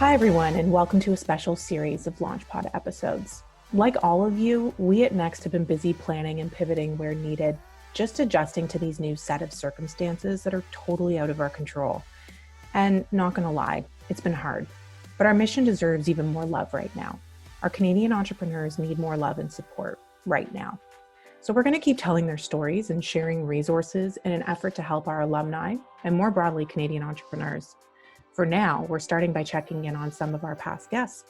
Hi, everyone, and welcome to a special series of LaunchPod episodes. Like all of you, we at Next have been busy planning and pivoting where needed, just adjusting to these new set of circumstances that are totally out of our control. And not gonna lie, it's been hard, but our mission deserves even more love right now. Our Canadian entrepreneurs need more love and support right now. So we're gonna keep telling their stories and sharing resources in an effort to help our alumni and more broadly Canadian entrepreneurs. For now, we're starting by checking in on some of our past guests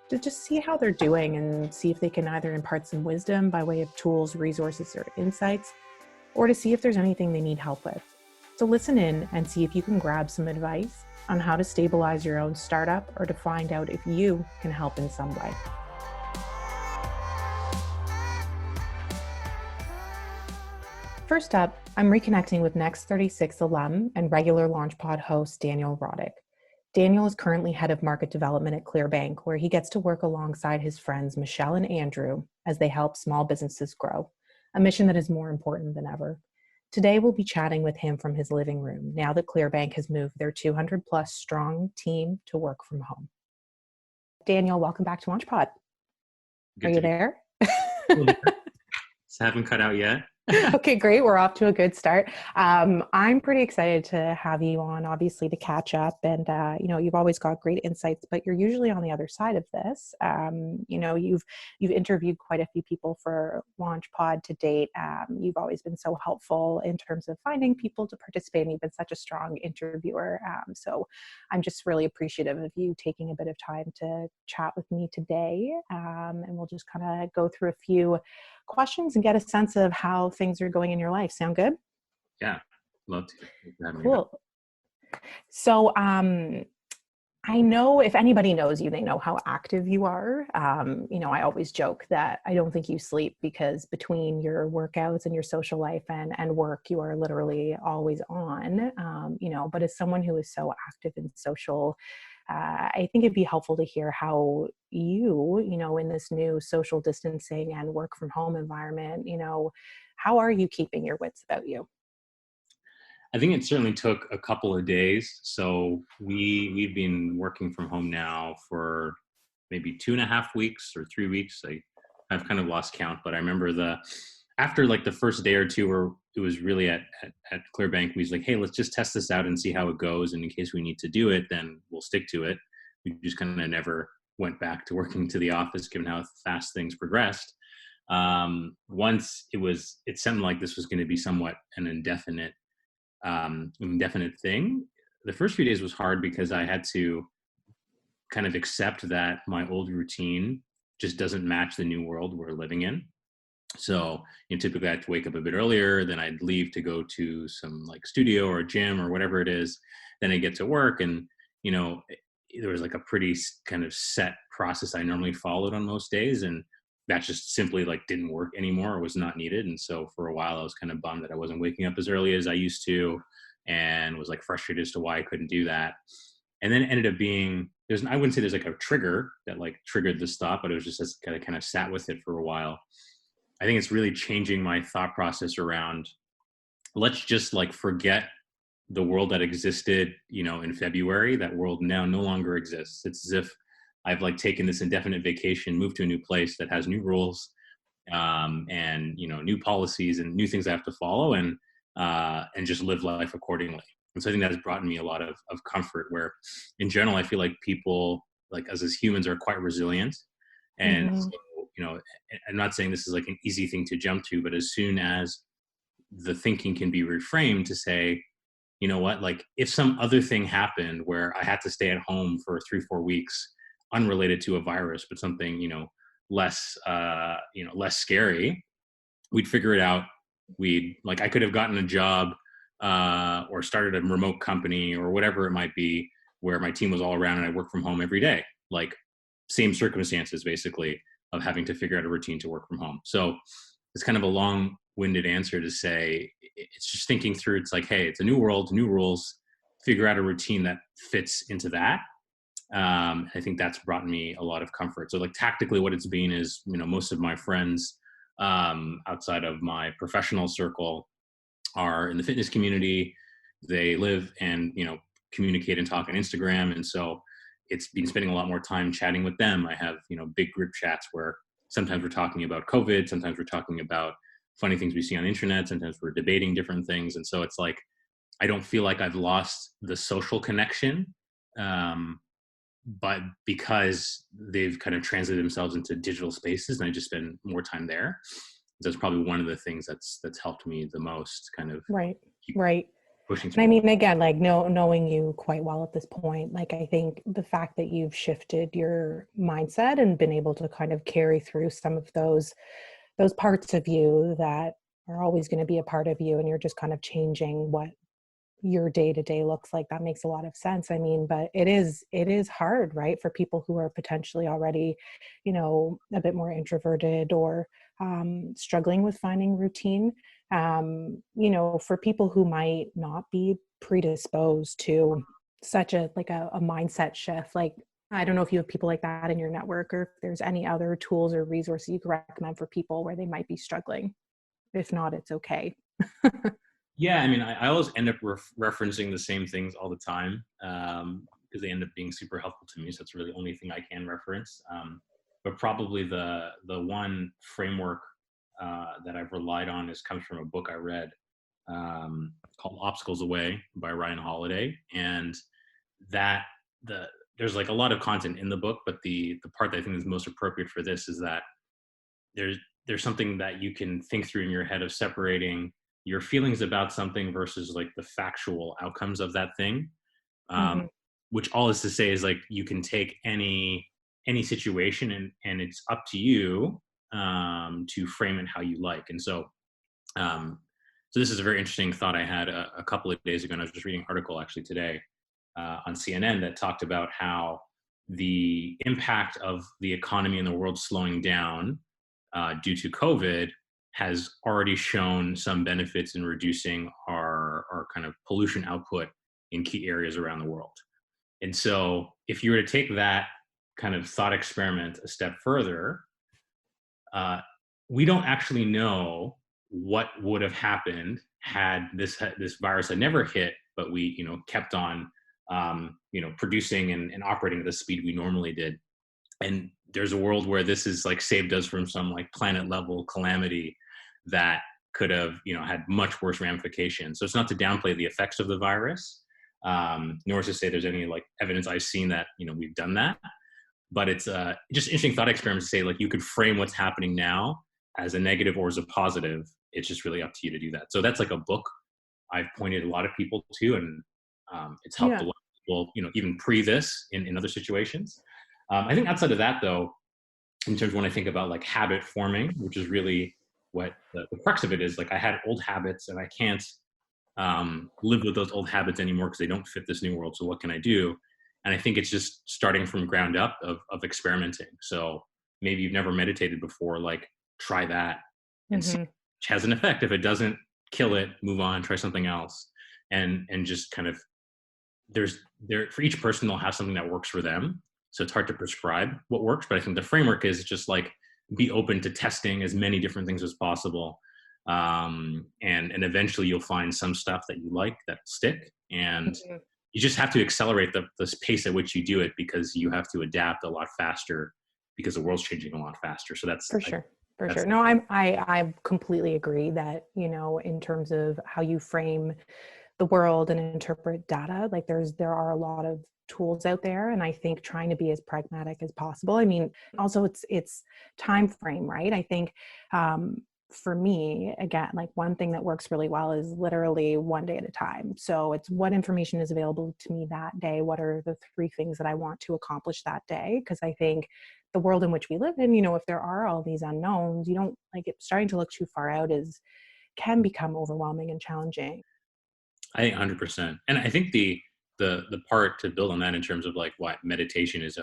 to just see how they're doing and see if they can either impart some wisdom by way of tools, resources, or insights, or to see if there's anything they need help with. So listen in and see if you can grab some advice on how to stabilize your own startup or to find out if you can help in some way. First up, I'm reconnecting with Next 36 alum and regular LaunchPod host Daniel Rodic. Daniel is currently head of market development at Clearbanc, where he gets to work alongside his friends Michelle and Andrew as they help small businesses grow, a mission that is more important than ever. Today, we'll be chatting with him from his living room now that Clearbanc has moved their 200 plus strong team to work from home. Daniel, welcome back to LaunchPod. Are you there? Haven't cut out yet. Okay, great. We're off to a good start. I'm pretty excited to have you on, obviously, to catch up. And, you've always got great insights, but you're usually on the other side of this. You've interviewed quite a few people for LaunchPod to date. You've always been so helpful in terms of finding people to participate, and you've been such a strong interviewer. So I'm just really appreciative of you taking a bit of time to chat with me today. And we'll just kind of go through a few questions and get a sense of how things are going in your life. Sound good? Yeah, love to. Cool. So I know if anybody knows you, they know how active you are. I always joke that I don't think you sleep because between your workouts and your social life and work, you are literally always on, but as someone who is so active and social, I think it'd be helpful to hear how you, in this new social distancing and work from home environment, how are you keeping your wits about you? I think it certainly took a couple of days. So we've been working from home now for maybe 2.5 weeks or 3 weeks. I've kind of lost count, but I remember after like the first day or two where it was really at Clearbanc, we was like, hey, let's just test this out and see how it goes. And in case we need to do it, then we'll stick to it. We just kind of never went back to working to the office, given how fast things progressed. Once it sounded like this was going to be somewhat an indefinite thing. The first few days was hard because I had to kind of accept that my old routine just doesn't match the new world we're living in. So, typically I had to wake up a bit earlier, then I'd leave to go to some like studio or gym or whatever it is. Then I get to work and, there was like a pretty kind of set process I normally followed on most days. And that just simply like didn't work anymore or was not needed. And so for a while I was kind of bummed that I wasn't waking up as early as I used to and was like frustrated as to why I couldn't do that. And then it ended up being, I wouldn't say there's like a trigger that like triggered the stop, but it was just as kind of sat with it for a while. I think it's really changing my thought process around, let's just like forget the world that existed, in February. That world now no longer exists. It's as if I've like taken this indefinite vacation, moved to a new place that has new rules, and new policies and new things I have to follow, and just live life accordingly. And so I think that's brought me a lot of comfort. Where, in general, I feel like people, like us as humans, are quite resilient. And so, I'm not saying this is like an easy thing to jump to, but as soon as the thinking can be reframed to say, you know what, like if some other thing happened where I had to stay at home for 3-4 weeks, unrelated to a virus, but something, less scary, we'd figure it out. I could have gotten a job, or started a remote company or whatever it might be, where my team was all around and I work from home every day, like same circumstances basically of having to figure out a routine to work from home. So it's kind of a long-winded answer to say, it's just thinking through. It's like, hey, it's a new world, new rules, figure out a routine that fits into that. I think that's brought me a lot of comfort. So like tactically what it's been is, most of my friends, outside of my professional circle, are in the fitness community. They live and, communicate and talk on Instagram. And so it's been spending a lot more time chatting with them. I have, big group chats where sometimes we're talking about COVID, sometimes we're talking about funny things we see on the internet, sometimes we're debating different things. And so it's like, I don't feel like I've lost the social connection, but because they've kind of translated themselves into digital spaces and I just spend more time there. That's probably one of the things that's helped me the most, kind of Right. pushing And I through. mean, again, like knowing you quite well at this point, like I think the fact that you've shifted your mindset and been able to kind of carry through some of those parts of you that are always going to be a part of you, and you're just kind of changing what your day to day looks like, that makes a lot of sense. I mean, but it is hard, right, for people who are potentially already, a bit more introverted or struggling with finding routine. For people who might not be predisposed to such a mindset shift, like I don't know if you have people like that in your network, or if there's any other tools or resources you could recommend for people where they might be struggling. If not, it's okay. Yeah, I mean, I always end up referencing the same things all the time, because they end up being super helpful to me. So it's really the only thing I can reference. But probably the one framework that I've relied on comes from a book I read, called Obstacles Away by Ryan Holiday. And there's like a lot of content in the book, but the part that I think is most appropriate for this is that there's something that you can think through in your head of separating your feelings about something versus like the factual outcomes of that thing. Which all is to say is like, you can take any situation and it's up to you to frame it how you like. And so this is a very interesting thought I had a couple of days ago, and I was just reading an article actually today on CNN that talked about how the impact of the economy in the world slowing down due to COVID has already shown some benefits in reducing our kind of pollution output in key areas around the world. And so if you were to take that kind of thought experiment a step further, we don't actually know what would have happened had this virus had never hit, but we kept on producing and operating at the speed we normally did. And there's a world where this is like saved us from some like planet level calamity that could have had much worse ramifications. So it's not to downplay the effects of the virus, nor to say there's any like evidence I've seen that we've done that. But it's just interesting thought experiment to say like you could frame what's happening now as a negative or as a positive. It's just really up to you to do that. So that's like a book I've pointed a lot of people to, and it's helped a lot of people, even pre this in other situations. I think outside of that though, in terms of when I think about like habit forming, which is really what the crux of it is, like I had old habits and I can't live with those old habits anymore because they don't fit this new world. So what can I do? And I think it's just starting from ground up of experimenting. So maybe you've never meditated before, like try that and see which has an effect. If it doesn't, kill it, move on, try something else. And just kind of for each person, they'll have something that works for them. So it's hard to prescribe what works, but I think the framework is just like be open to testing as many different things as possible. And eventually you'll find some stuff that you like that stick, and you just have to accelerate the pace at which you do it, because you have to adapt a lot faster because the world's changing a lot faster. So that's for sure. No, I completely agree that, in terms of how you frame the world and interpret data, like there are a lot of tools out there, and I think trying to be as pragmatic as possible. I mean, also it's time frame, right? I think for me, again, like one thing that works really well is literally one day at a time. So it's what information is available to me that day. What are the 3 things that I want to accomplish that day? Because I think the world in which we live in, if there are all these unknowns, you don't like it starting to look too far out can become overwhelming and challenging. I think 100%. And I think the part to build on that in terms of like what meditation is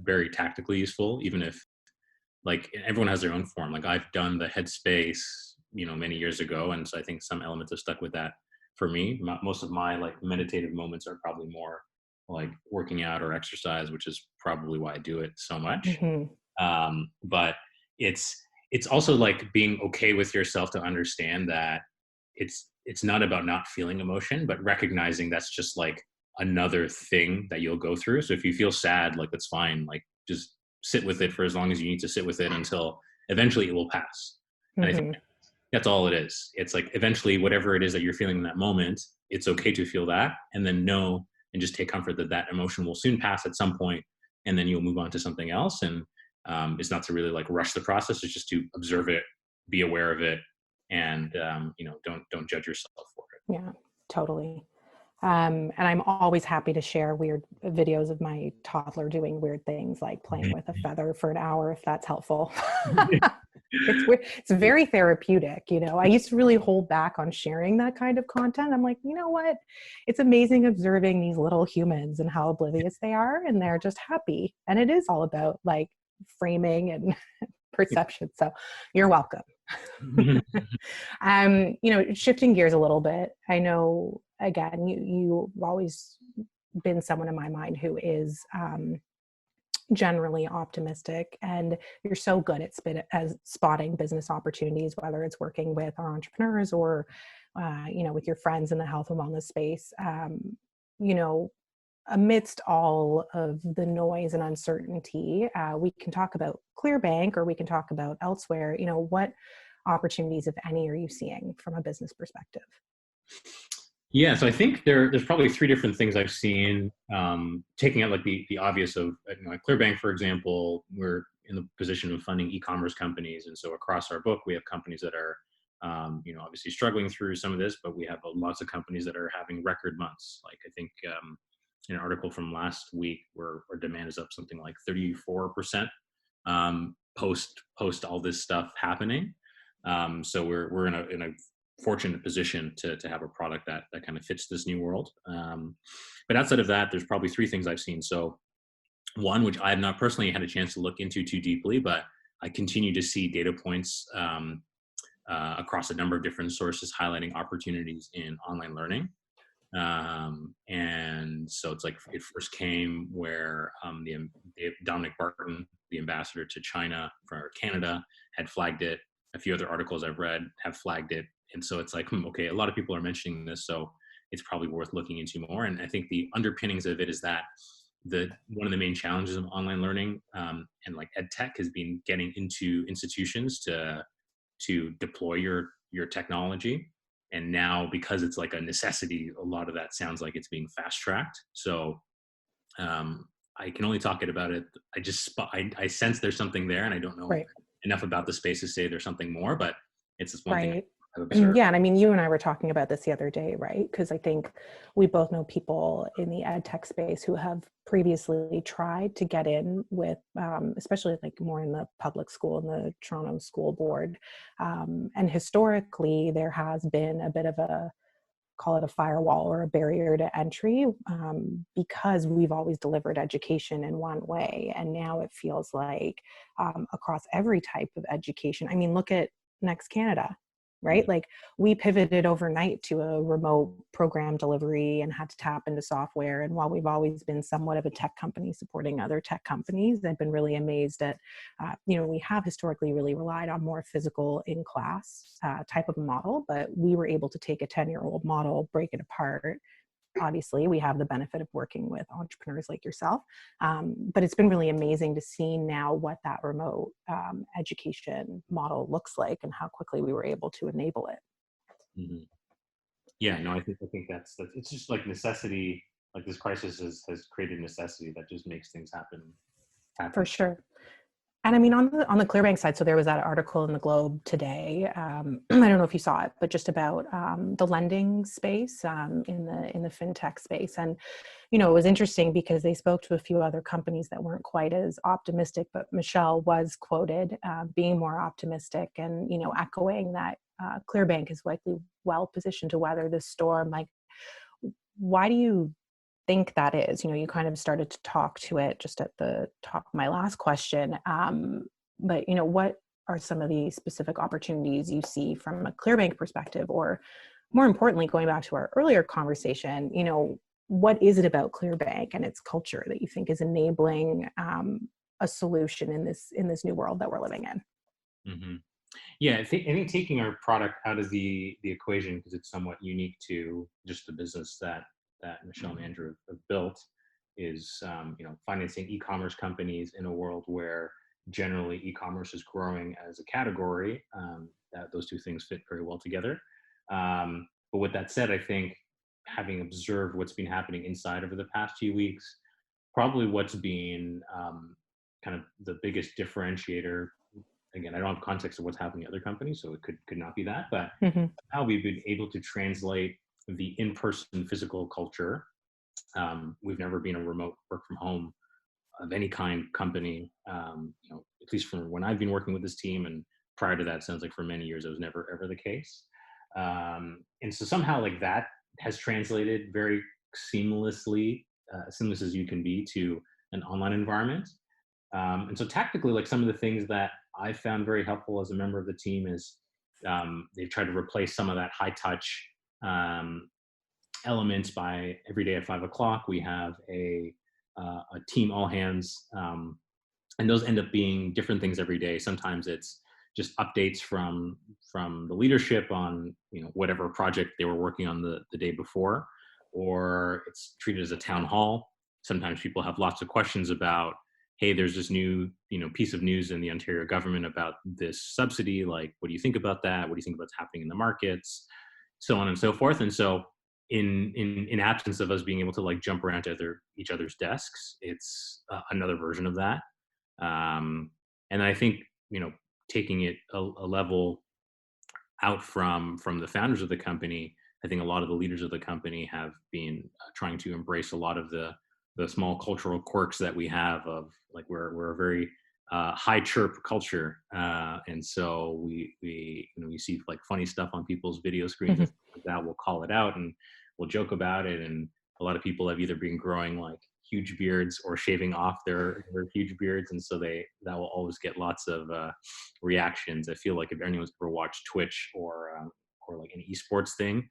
very tactically useful, even if like everyone has their own form. Like I've done the Headspace, many years ago. And so I think some elements have stuck with that for me. Most of my like meditative moments are probably more like working out or exercise, which is probably why I do it so much. But it's also like being okay with yourself to understand that it's not about not feeling emotion, but recognizing that's just like another thing that you'll go through. So if you feel sad, like that's fine. Like just sit with it for as long as you need to sit with it until eventually it will pass. And I think Mm-hmm. that's all it is. It's like eventually whatever it is that you're feeling in that moment, it's okay to feel that, and then know and just take comfort that that emotion will soon pass at some point, and then you'll move on to something else. And it's not to really like rush the process. It's just to observe it, be aware of it, and don't judge yourself for it. Yeah, totally. And I'm always happy to share weird videos of my toddler doing weird things like playing with a feather for an hour, if that's helpful. It's weird. It's very therapeutic. I used to really hold back on sharing that kind of content. I'm like, you know what? It's amazing observing these little humans and how oblivious they are, and they're just happy. And it is all about like framing and perception. So you're welcome. Shifting gears a little bit. I know, again, you've always been someone in my mind who is generally optimistic, and you're so good at spotting business opportunities, whether it's working with our entrepreneurs or with your friends in the health and wellness space. You know Amidst all of the noise and uncertainty, we can talk about Clearbanc, or we can talk about elsewhere. What opportunities, if any, are you seeing from a business perspective? Yeah, so I think there's probably three different things I've seen. Taking out like the obvious of like Clearbanc, for example, we're in the position of funding e-commerce companies, and so across our book we have companies that are obviously struggling through some of this, but we have lots of companies that are having record months. Like I think in an article from last week where our demand is up something like 34% post all this stuff happening. So we're in a fortunate position to have a product that kind of fits this new world. But outside of that, there's probably three things I've seen. So one, which I have not personally had a chance to look into too deeply, but I continue to see data points across a number of different sources highlighting opportunities in online learning. And so it's like it first came where the Dominic Barton, the ambassador to China for Canada, had flagged it. A few other articles I've read have flagged it. And so it's like, okay, a lot of people are mentioning this, so it's probably worth looking into more. And I think the underpinnings of it is that one of the main challenges of online learning and like ed tech has been getting into institutions to deploy your technology. And now, because it's like a necessity, a lot of that sounds like it's being fast tracked. So I can only talk about it. I sense there's something there, and I don't know Right. enough about the space to say there's something more, but it's just one thing Right. I've observed. Yeah. And I mean, you and I were talking about this the other day, right? Because I think we both know people in the ed tech space who have previously tried to get in with, especially like more in the public school and the Toronto School Board. And historically, there has been a bit of call it a firewall or a barrier to entry, because we've always delivered education in one way. And now it feels like across every type of education. I mean, look at Next Canada, right? Like we pivoted overnight to a remote program delivery and had to tap into software. And while we've always been somewhat of a tech company supporting other tech companies, I've been really amazed at, we have historically really relied on more physical in-class type of model, but we were able to take a 10-year-old model, break it apart. Obviously, we have the benefit of working with entrepreneurs like yourself, but it's been really amazing to see now what that remote education model looks like and how quickly we were able to enable it. Mm-hmm. Yeah, no, I think that's it's just like necessity. Like this crisis has created necessity that just makes things happen. For sure. And I mean, on the Clearbanc side, so there was that article in the Globe today. I don't know if you saw it, but just about the lending space in the fintech space. And it was interesting because they spoke to a few other companies that weren't quite as optimistic, but Michelle was quoted being more optimistic and echoing that Clearbanc is likely well positioned to weather this storm. Like, why do you think that is? You kind of started to talk to it just at the top of my last question. But what are some of the specific opportunities you see from a Clearbanc perspective, or more importantly, going back to our earlier conversation, what is it about Clearbanc and its culture that you think is enabling a solution in this new world that we're living in? Mm-hmm. Yeah, I think taking our product out of the equation, because it's somewhat unique to just the business that Michelle and Andrew have built is, financing e-commerce companies in a world where generally e-commerce is growing as a category. That those two things fit very well together. But with that said, I think having observed what's been happening inside over the past few weeks, probably what's been kind of the biggest differentiator. Again, I don't have context of what's happening in other companies, so it could not be that. But Mm-hmm. how we've been able to translate the in-person physical culture. We've never been a remote work from home of any kind company, at least from when I've been working with this team. And prior to that, sounds like for many years, it was never ever the case. And so somehow like that has translated very seamlessly, seamless as you can be, to an online environment. And so tactically, like some of the things that I found very helpful as a member of the team is they've tried to replace some of that high touch elements by every day at 5 o'clock. We have a team all hands, and those end up being different things every day. Sometimes it's just updates from the leadership on whatever project they were working on the day before, or it's treated as a town hall. Sometimes people have lots of questions about, hey, there's this new piece of news in the Ontario government about this subsidy. Like, what do you think about that? What do you think about what's happening in the markets? So on and so forth. And so in absence of us being able to like jump around to each other's desks, it's another version of that. And I think taking it a level out from the founders of the company, I think a lot of the leaders of the company have been trying to embrace a lot of the small cultural quirks that we have, of like we're a very high chirp culture, and so we see like funny stuff on people's video screens and stuff like that. We'll call it out and we'll joke about it, and a lot of people have either been growing like huge beards or shaving off their huge beards, and so that will always get lots of reactions. I feel like if anyone's ever watched Twitch or like an esports thing,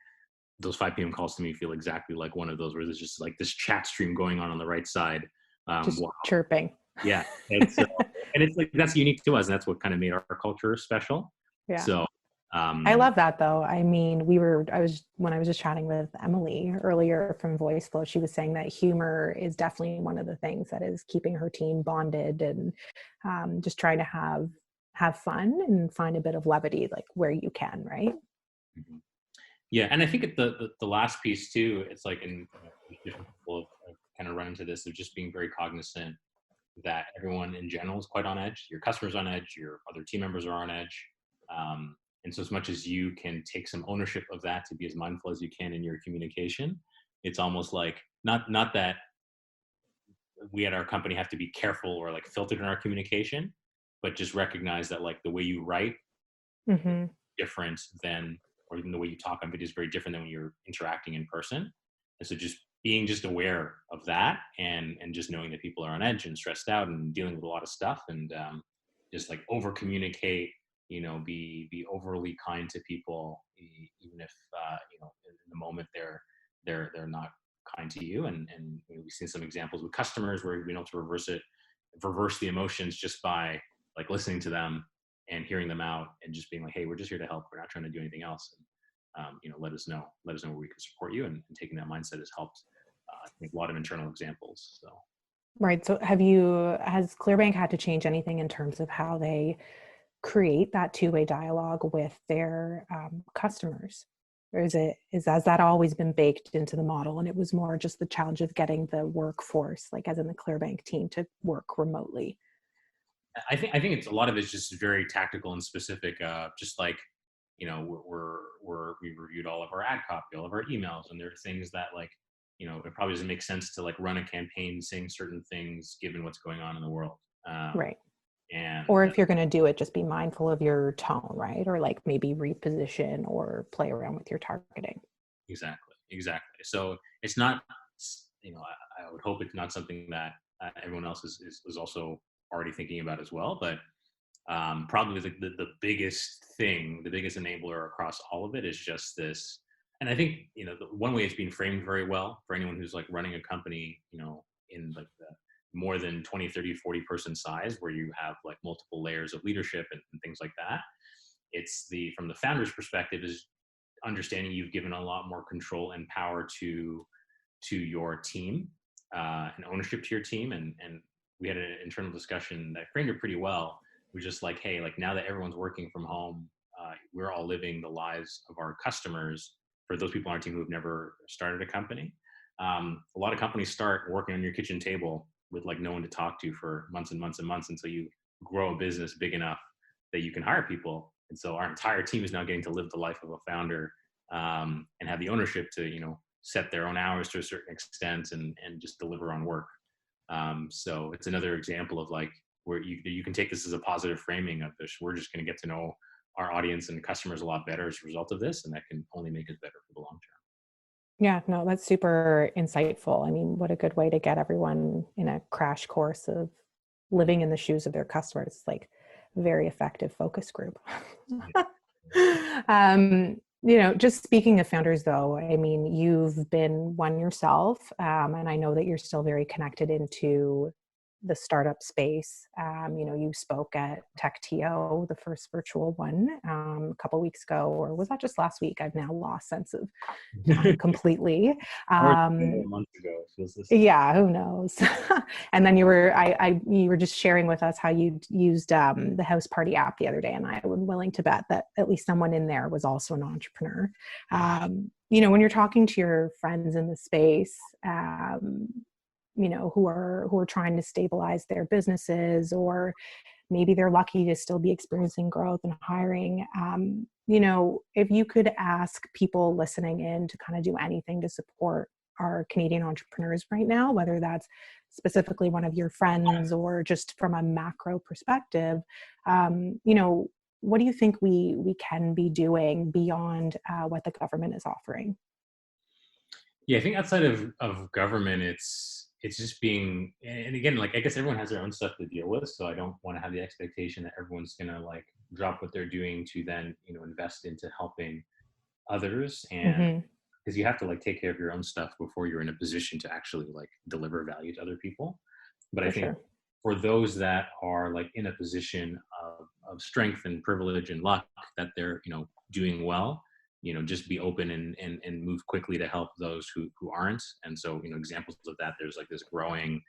those 5 p.m. calls to me feel exactly like one of those, where there's just like this chat stream going on the right side, just chirping. Yeah, it's and it's like that's unique to us, and that's what kind of made our culture special. Yeah. So I love that though. I mean, when I was just chatting with Emily earlier from Voiceflow, she was saying that humor is definitely one of the things that is keeping her team bonded, and just trying to have fun and find a bit of levity, like where you can, right? Mm-hmm. Yeah, and I think at the last piece too, it's like different people have kind of run into this of just being very cognizant that everyone in general is quite on edge. Your customers on edge, your other team members are on edge. And so as much as you can take some ownership of that to be as mindful as you can in your communication, it's almost like not that we at our company have to be careful or like filtered in our communication, but just recognize that like the way you write Mm-hmm. different than, or even the way you talk on video is very different than when you're interacting in person. And so just being just aware of that, and just knowing that people are on edge and stressed out and dealing with a lot of stuff, and just like over communicate, be overly kind to people, even if in the moment they're not kind to you. And we've seen some examples with customers where we've been able to reverse the emotions just by like listening to them and hearing them out, and just being like, hey, we're just here to help, we're not trying to do anything else. And let us know where we can support you. And taking that mindset has helped, I think, a lot of internal examples. So Right. So has Clearbanc had to change anything in terms of how they create that two-way dialogue with their customers? Or has that always been baked into the model, and it was more just the challenge of getting the workforce, like as in the Clearbanc team, to work remotely? I think it's a lot of it's just very tactical and specific. Just like we reviewed all of our ad copy, all of our emails, and there are things that like it probably doesn't make sense to like run a campaign saying certain things given what's going on in the world. Right. And Or if you're going to do it, just be mindful of your tone, right? Or like maybe reposition or play around with your targeting. Exactly. So it's not, I would hope it's not something that everyone else is also already thinking about as well. But probably the biggest thing, the biggest enabler across all of it is just this. And I think, the one way it's being framed very well for anyone who's like running a company, in like the more than 20, 30, 40 person size, where you have like multiple layers of leadership and things like that. It's from the founder's perspective, is understanding you've given a lot more control and power to to your team, and ownership to your team. And we had an internal discussion that framed it pretty well. It was just like, hey, like now that everyone's working from home, we're all living the lives of our customers. For those people on our team who've never started a company, a lot of companies start working on your kitchen table with like no one to talk to for months and months and months until you grow a business big enough that you can hire people. And so our entire team is now getting to live the life of a founder, and have the ownership to, set their own hours to a certain extent and just deliver on work. So it's another example of like where you can take this as a positive framing of this. We're just going to get to know our audience and customers a lot better as a result of this, and that can only make us better for the long term. Yeah, no, that's super insightful. I mean, what a good way to get everyone in a crash course of living in the shoes of their customers. Like very effective focus group. Just speaking of founders though, I mean, you've been one yourself, and I know that you're still very connected into the startup space. You spoke at TechTO, the first virtual one, a couple weeks ago, or was that just last week? I've now lost sense of time completely. A month ago, feels this. Yeah, who knows? And then you were just sharing with us how you used the House Party app the other day, and I am willing to bet that at least someone in there was also an entrepreneur. When you're talking to your friends in the space, who are trying to stabilize their businesses, or maybe they're lucky to still be experiencing growth and hiring. If you could ask people listening in to kind of do anything to support our Canadian entrepreneurs right now, whether that's specifically one of your friends or just from a macro perspective, what do you think we can be doing beyond what the government is offering? Yeah, I think outside of government, it's just being, and again, like I guess everyone has their own stuff to deal with, so I don't want to have the expectation that everyone's gonna like drop what they're doing to then invest into helping others, and because you have to like take care of your own stuff before you're in a position to actually like deliver value to other people. But I think for those that are like in a position of strength and privilege and luck that they're doing well, just be open and move quickly to help those who aren't. And so examples of that, there's like this growing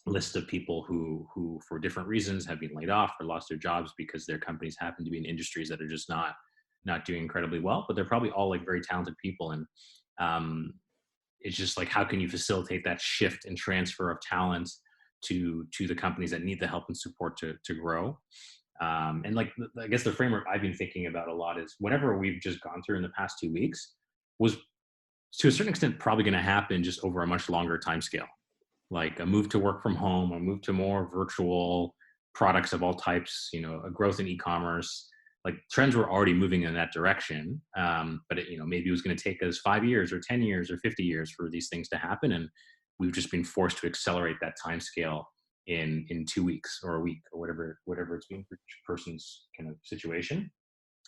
list of people who for different reasons have been laid off or lost their jobs because their companies happen to be in industries that are just not doing incredibly well, but they're probably all like very talented people. And it's just like, how can you facilitate that shift and transfer of talent to the companies that need the help and support to grow? And like, I guess the framework I've been thinking about a lot is whatever we've just gone through in the past 2 weeks was to a certain extent probably going to happen just over a much longer time scale, like a move to work from home, a move to more virtual products of all types, a growth in e-commerce. Like trends were already moving in that direction, but maybe it was going to take us 5 years or 10 years or 50 years for these things to happen, and we've just been forced to accelerate that time scale in 2 weeks or a week or whatever it's been for each person's kind of situation.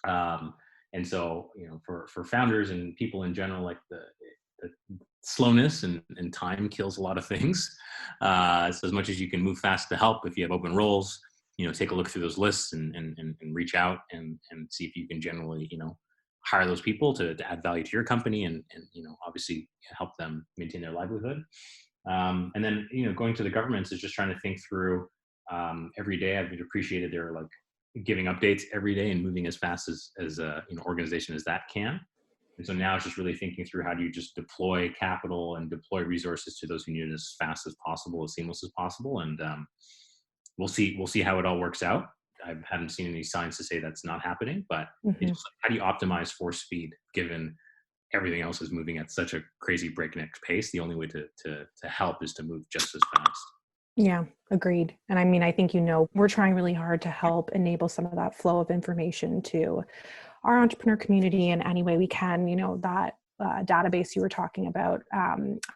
And so for founders and people in general, like the slowness and time kills a lot of things. So as much as you can move fast to help, if you have open roles, take a look through those lists and reach out and see if you can generally, hire those people to add value to your company and obviously help them maintain their livelihood. And then, going to the governments is just trying to think through every day. I've appreciated their like giving updates every day and moving as fast as organization as that can. And so now it's just really thinking through how do you just deploy capital and deploy resources to those who need it as fast as possible, as seamless as possible. And we'll see how it all works out. I haven't seen any signs to say that's not happening, but it's just like, how do you optimize for speed given everything else is moving at such a crazy breakneck pace? The only way to help is to move just as fast. Yeah, agreed. And I mean, I think, we're trying really hard to help enable some of that flow of information to our entrepreneur community in any way we can. That database you were talking about,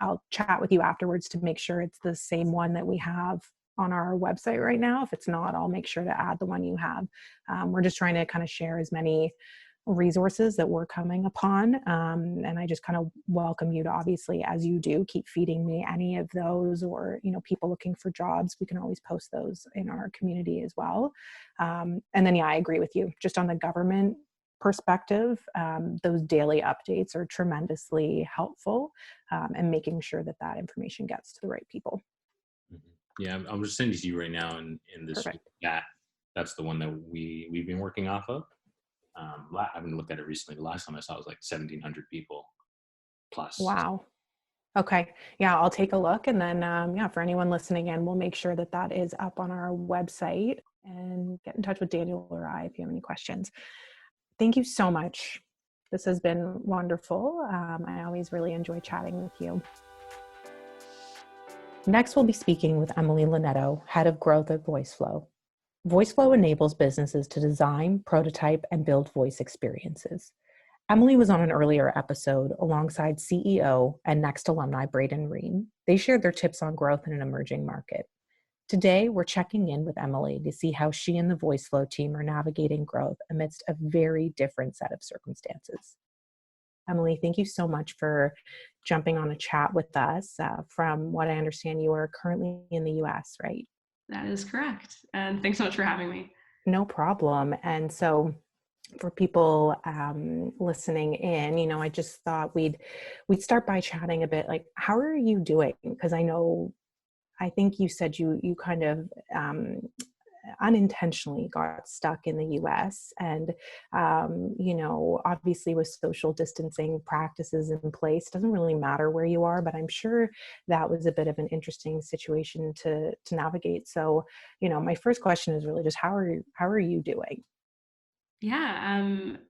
I'll chat with you afterwards to make sure it's the same one that we have on our website right now. If it's not, I'll make sure to add the one you have. We're just trying to kind of share as many resources that we're coming upon. And I just kind of welcome you to, obviously, as you do, keep feeding me any of those, or, people looking for jobs, we can always post those in our community as well. And then, yeah, I agree with you. Just on the government perspective, those daily updates are tremendously helpful, and making sure that that information gets to the right people. Yeah, I'm just sending it to you right now in this Perfect. chat. That's the one that we've been working off of. I haven't looked at it recently. The last time I saw it was like 1,700 people plus. Wow. Okay. Yeah, I'll take a look. And then, yeah, for anyone listening in, we'll make sure that that is up on our website, and get in touch with Daniel or I if you have any questions. Thank you so much. This has been wonderful. I always really enjoy chatting with you. Next, we'll be speaking with Emily Lonetto, Head of Growth at Voiceflow. Voiceflow enables businesses to design, prototype, and build voice experiences. Emily was on an earlier episode alongside CEO and Next alumni Braden Ream. They shared their tips on growth in an emerging market. Today, we're checking in with Emily to see how she and the Voiceflow team are navigating growth amidst a very different set of circumstances. Emily, thank you so much for jumping on a chat with us. From what I understand, you are currently in the US, right? That is correct. And thanks so much for having me. No problem. And so for people listening in, I just thought we'd start by chatting a bit, like, how are you doing? Because I think you said you kind of unintentionally got stuck in the US, and obviously with social distancing practices in place, it doesn't really matter where you are, but I'm sure that was a bit of an interesting situation to navigate. So my first question is really just how are you doing? Yeah,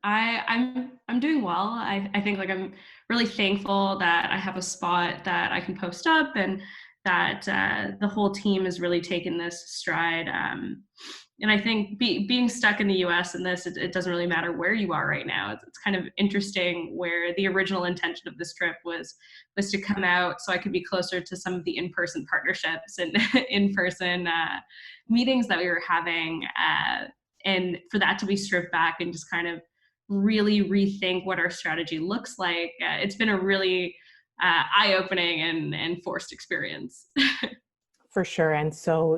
I'm doing well. I think like I'm really thankful that I have a spot that I can post up, and that the whole team has really taken this stride. And I think being stuck in the U.S. in this, it doesn't really matter where you are right now. It's kind of interesting where the original intention of this trip was to come out so I could be closer to some of the in-person partnerships and in-person meetings that we were having. And for that to be stripped back and just kind of really rethink what our strategy looks like, it's been a really eye-opening and forced experience. For sure. And so,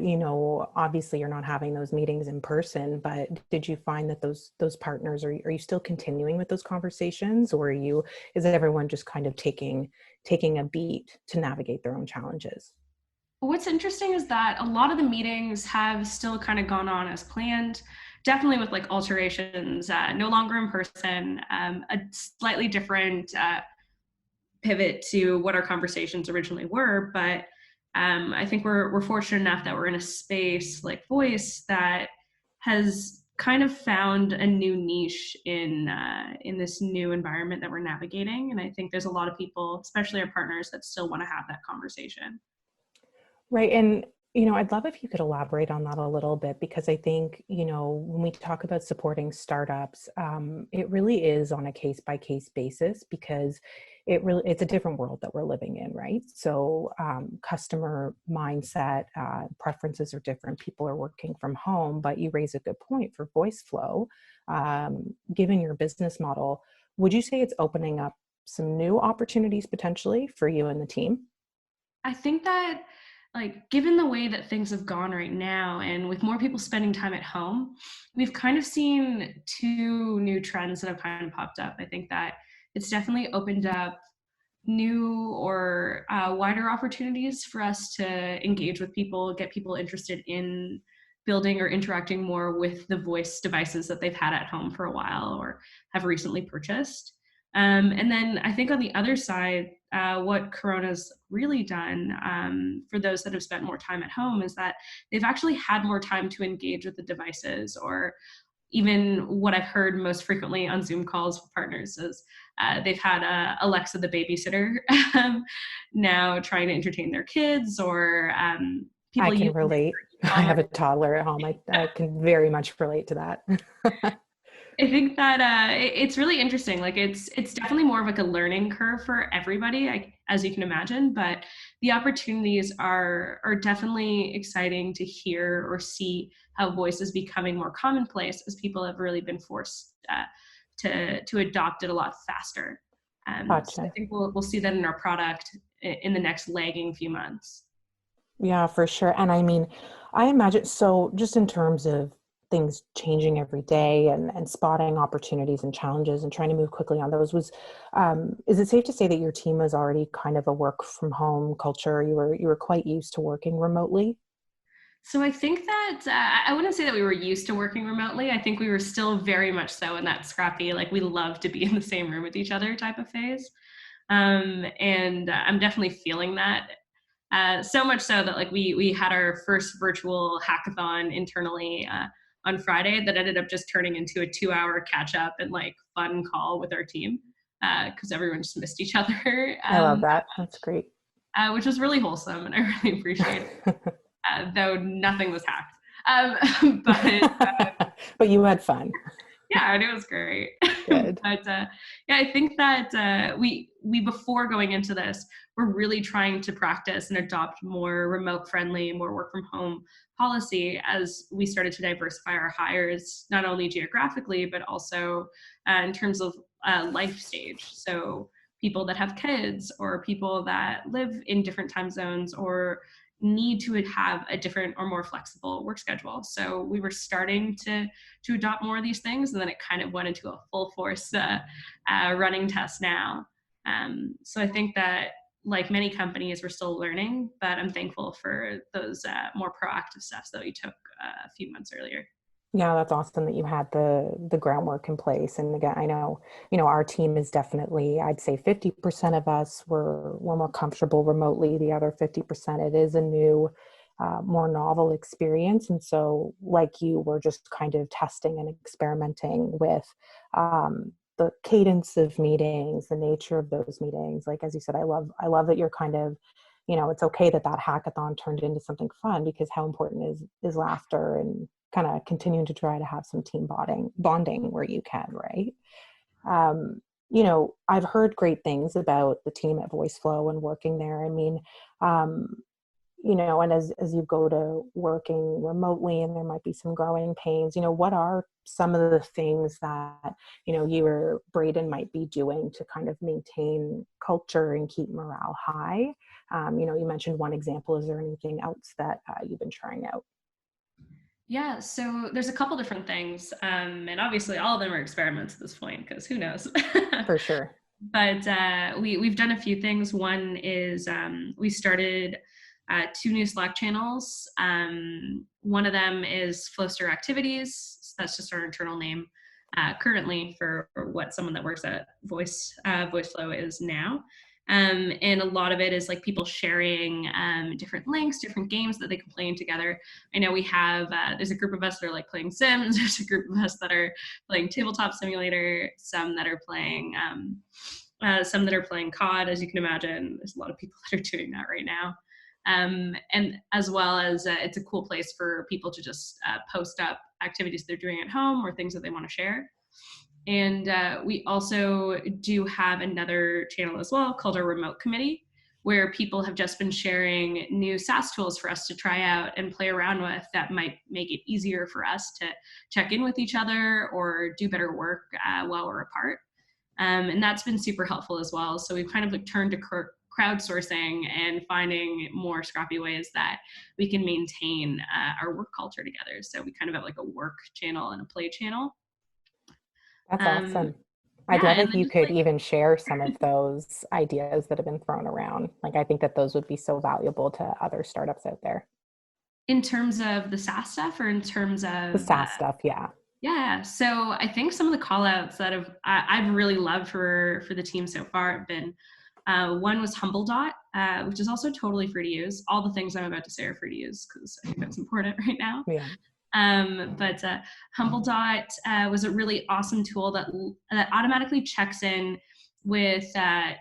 obviously you're not having those meetings in person, but did you find that those partners, are you still continuing with those conversations, or is everyone just kind of taking a beat to navigate their own challenges? What's interesting is that a lot of the meetings have still kind of gone on as planned, definitely with like alterations, no longer in person, a slightly different pivot to what our conversations originally were. But I think we're fortunate enough that we're in a space like Voice that has kind of found a new niche in this new environment that we're navigating. And I think there's a lot of people, especially our partners, that still want to have that conversation. Right. And, I'd love if you could elaborate on that a little bit, because I think, when we talk about supporting startups, it really is on a case by case basis, because it's a different world that we're living in, right? So customer mindset, preferences are different. People are working from home, but you raise a good point for Voiceflow. Given your business model, would you say it's opening up some new opportunities potentially for you and the team? I think that, like, given the way that things have gone right now, and with more people spending time at home, we've kind of seen two new trends that have kind of popped up. I think that it's definitely opened up new or wider opportunities for us to engage with people, get people interested in building or interacting more with the voice devices that they've had at home for a while or have recently purchased. And then I think on the other side, what Corona's really done for those that have spent more time at home is that they've actually had more time to engage with the devices, or even what I've heard most frequently on Zoom calls with partners is they've had Alexa the babysitter now trying to entertain their kids, or people I can relate. I have a toddler at home. I can very much relate to that. I think that it's really interesting. Like it's definitely more of like a learning curve for everybody, as you can imagine. But the opportunities are definitely exciting to hear or see how voice is becoming more commonplace as people have really been forced to adopt it a lot faster. Gotcha. So I think we'll see that in our product in the next lagging few months. Yeah, for sure. And I mean, I imagine, so just in terms of things changing every day and spotting opportunities and challenges and trying to move quickly on those is it safe to say that your team was already kind of a work from home culture? You were quite used to working remotely? So I think that I wouldn't say that we were used to working remotely. I think we were still very much so in that scrappy, like we love to be in the same room with each other type of phase. And I'm definitely feeling that. So much so that like we had our first virtual hackathon internally on Friday that ended up just turning into a 2-hour catch up and like fun call with our team because everyone just missed each other. I love that. That's great. Which was really wholesome, and I really appreciate it. Though nothing was hacked. But you had fun. Yeah, and it was great. Good. But yeah, I think that we before going into this, we're really trying to practice and adopt more remote friendly, more work from home policy as we started to diversify our hires, not only geographically, but also in terms of life stage. So people that have kids or people that live in different time zones or need to have a different or more flexible work schedule. So we were starting to adopt more of these things, and then it kind of went into a full force running test now. So I think that like many companies, we're still learning, but I'm thankful for those more proactive steps that we took a few months earlier. Yeah, that's awesome that you had the groundwork in place. And again, I know, our team is definitely, I'd say 50% of us were more comfortable remotely. The other 50%, it is a new, more novel experience. And so like you, we're just kind of testing and experimenting with the cadence of meetings, the nature of those meetings. Like, as you said, I love that you're kind of, it's okay that hackathon turned into something fun, because how important is laughter and kind of continuing to try to have some team bonding where you can, right? I've heard great things about the team at Voiceflow and working there. I mean, and as you go to working remotely and there might be some growing pains, what are some of the things that, you or Braden might be doing to kind of maintain culture and keep morale high? You mentioned one example. Is there anything else that you've been trying out? Yeah, so there's a couple different things, and obviously all of them are experiments at this point because who knows. For sure. But we've done a few things. One is we started 2 new Slack channels. One of them is Flowster Activities. So that's just our internal name currently for what someone that works at Voiceflow is now. And a lot of it is like people sharing different links, different games that they can play in together. I know we have, there's a group of us that are like playing Sims. There's a group of us that are playing Tabletop Simulator, some that are playing COD, as you can imagine. There's a lot of people that are doing that right now. And as well as it's a cool place for people to just post up activities they're doing at home or things that they want to share. And we also do have another channel as well called our Remote Committee, where people have just been sharing new SaaS tools for us to try out and play around with that might make it easier for us to check in with each other or do better work while we're apart. And that's been super helpful as well. So we've kind of like turned to crowdsourcing and finding more scrappy ways that we can maintain our work culture together. So we kind of have like a work channel and a play channel. That's awesome. I'd Yeah, love and if then you just could like even share some of those ideas that have been thrown around. Like, I think that those would be so valuable to other startups out there. in terms of the SaaS stuff, or in terms The of SaaS stuff, yeah. yeah. So I think some of the call outs that I've really loved for the team so far have been one was Humble Dot, which is also totally free to use. All the things I'm about to say are free to use because I think that's important right now. Yeah. But Humble Dot was a really awesome tool that automatically checks in with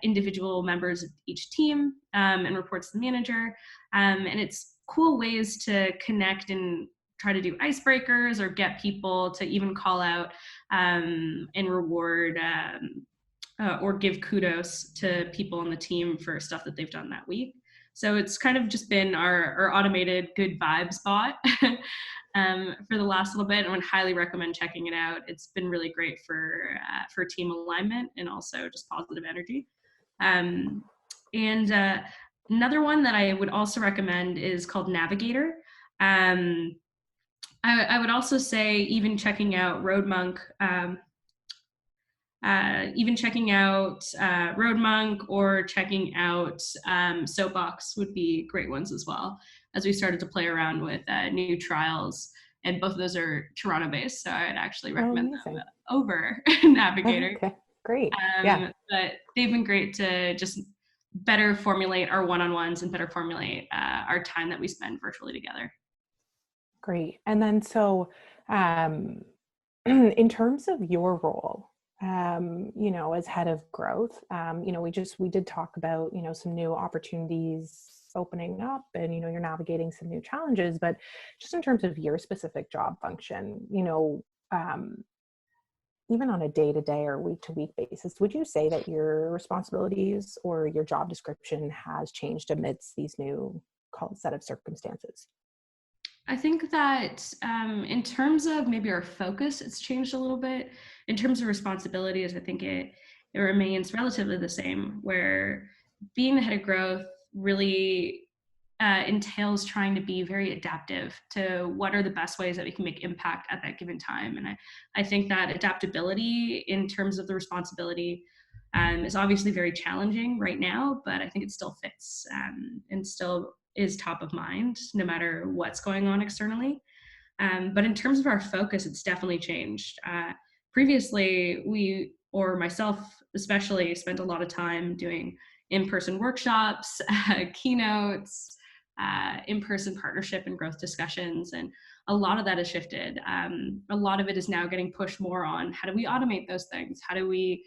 individual members of each team and reports to the manager. And it's cool ways to connect and try to do icebreakers or get people to even call out and reward or give kudos to people on the team for stuff that they've done that week. So it's kind of just been our automated good vibes bot for the last little bit. I would highly recommend checking it out. It's been really great for team alignment and also just positive energy. And another one that I would also recommend is called Navigator. I would also say even checking out Roadmonk, Roadmonk or checking out Soapbox would be great ones as well, as we started to play around with new trials. And both of those are Toronto based, so I'd actually Oh, recommend them amazing. over Navigator. Okay, great. Yeah, But they've been great to just better formulate our one-on-ones and better formulate our time that we spend virtually together. great. And then so in terms of your role, as head of growth, we did talk about, some new opportunities opening up and, you're navigating some new challenges, but just in terms of your specific job function, even on a day-to-day or week-to-week basis, would you say that your responsibilities or your job description has changed amidst these new set of circumstances? I think that in terms of maybe our focus, it's changed a little bit. In terms of responsibilities, I think it remains relatively the same, where being the head of growth really entails trying to be very adaptive to what are the best ways that we can make impact at that given time. And I think that adaptability in terms of the responsibility is obviously very challenging right now, but I think it still fits and still is top of mind no matter what's going on externally. But in terms of our focus, it's definitely changed. Previously, or myself especially, spent a lot of time doing in-person workshops, keynotes, in-person partnership and growth discussions. And a lot of that has shifted. A lot of it is now getting pushed more on how do we automate those things? How do we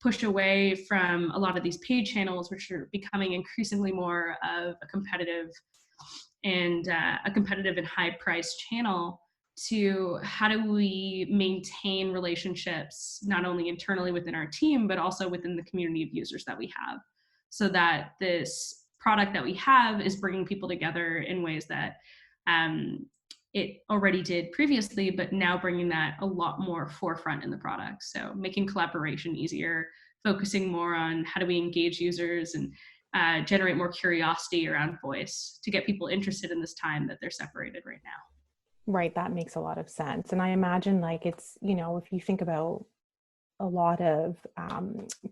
push away from a lot of these paid channels, which are becoming increasingly more of a competitive and high priced channel, to how do we maintain relationships not only internally within our team but also within the community of users that we have, so that this product that we have is bringing people together in ways that it already did previously, but now bringing that a lot more forefront in the product. So making collaboration easier, focusing more on how do we engage users and generate more curiosity around voice to get people interested in this time that they're separated right now. Right, that makes a lot of sense. And I imagine like it's, if you think about a lot of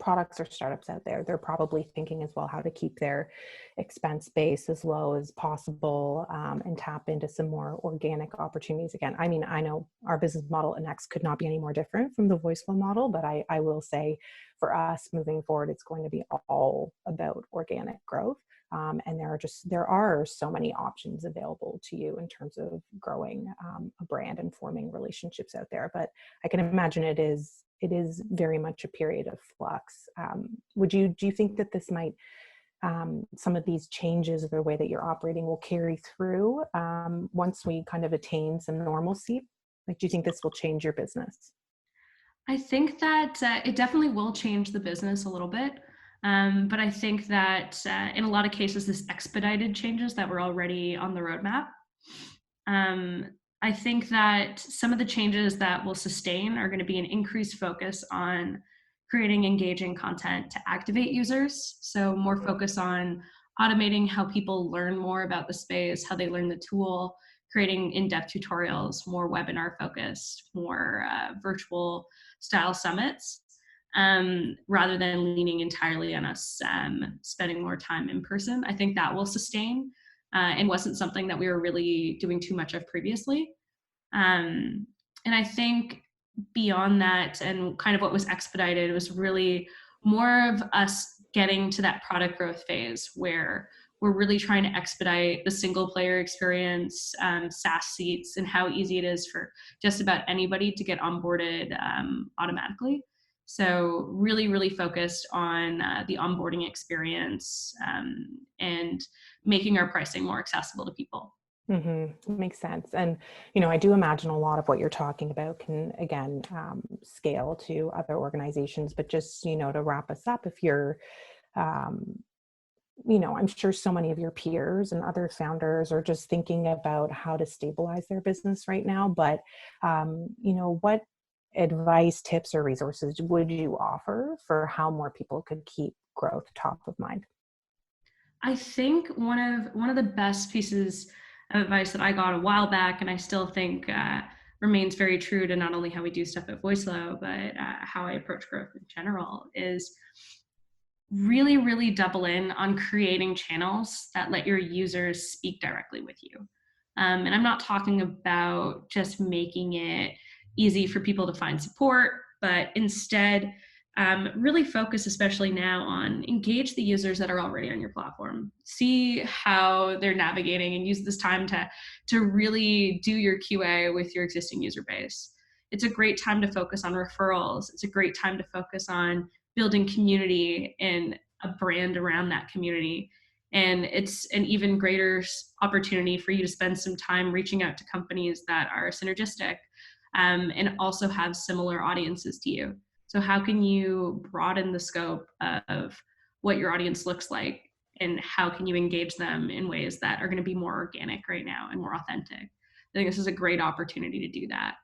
products or startups out there, they're probably thinking as well how to keep their expense base as low as possible and tap into some more organic opportunities. Again, I mean, I know our business model at Next could not be any more different from the Voiceflow model, but I will say for us moving forward, it's going to be all about organic growth. And there are so many options available to you in terms of growing a brand and forming relationships out there. But I can imagine it is very much a period of flux. Do you think that this might, some of these changes of the way that you're operating will carry through once we kind of attain some normalcy? Like, do you think this will change your business? I think that it definitely will change the business a little bit. But I think that in a lot of cases, this expedited changes that were already on the roadmap. I think that some of the changes that will sustain are going to be an increased focus on creating engaging content to activate users. So more focus on automating how people learn more about the space, how they learn the tool, creating in-depth tutorials, more webinar focused, more virtual style summits, rather than leaning entirely on us spending more time in person. I think that will sustain and wasn't something that we were really doing too much of previously. And I think beyond that, and kind of what was expedited, was really more of us getting to that product growth phase where we're really trying to expedite the single player experience, SaaS seats, and how easy it is for just about anybody to get onboarded automatically. So really, really focused on the onboarding experience and making our pricing more accessible to people. Mm-hmm. Makes sense. And, I do imagine a lot of what you're talking about can, again, scale to other organizations, but just, to wrap us up, if you're, I'm sure so many of your peers and other founders are just thinking about how to stabilize their business right now, but, what advice, tips, or resources would you offer for how more people could keep growth top of mind? I think one of the best pieces advice that I got a while back, and I still think remains very true to not only how we do stuff at Voiceflow, but how I approach growth in general, is really, really double in on creating channels that let your users speak directly with you. And I'm not talking about just making it easy for people to find support, but instead really focus, especially now, on engage the users that are already on your platform. See how they're navigating and use this time to really do your QA with your existing user base. It's a great time to focus on referrals. It's a great time to focus on building community and a brand around that community. And it's an even greater opportunity for you to spend some time reaching out to companies that are synergistic and also have similar audiences to you. So how can you broaden the scope of what your audience looks like, and how can you engage them in ways that are going to be more organic right now and more authentic? I think this is a great opportunity to do that.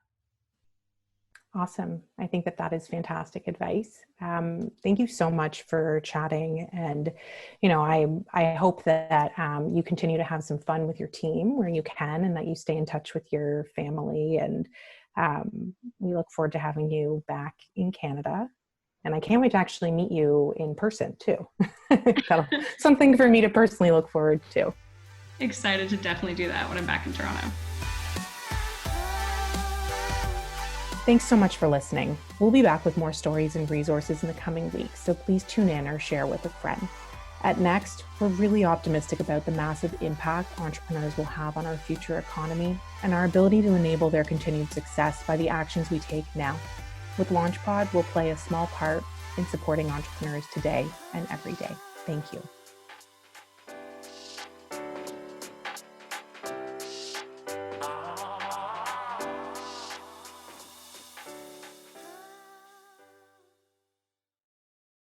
Awesome. I think that is fantastic advice. Thank you so much for chatting. And, I hope that you continue to have some fun with your team where you can, and that you stay in touch with your family. And we look forward to having you back in Canada. And I can't wait to actually meet you in person too. Something for me to personally look forward to. Excited to definitely do that when I'm back in Toronto. Thanks so much for listening. We'll be back with more stories and resources in the coming weeks, so please tune in or share with a friend. At Next, we're really optimistic about the massive impact entrepreneurs will have on our future economy and our ability to enable their continued success by the actions we take now. With LaunchPod, we'll play a small part in supporting entrepreneurs today and every day. Thank you.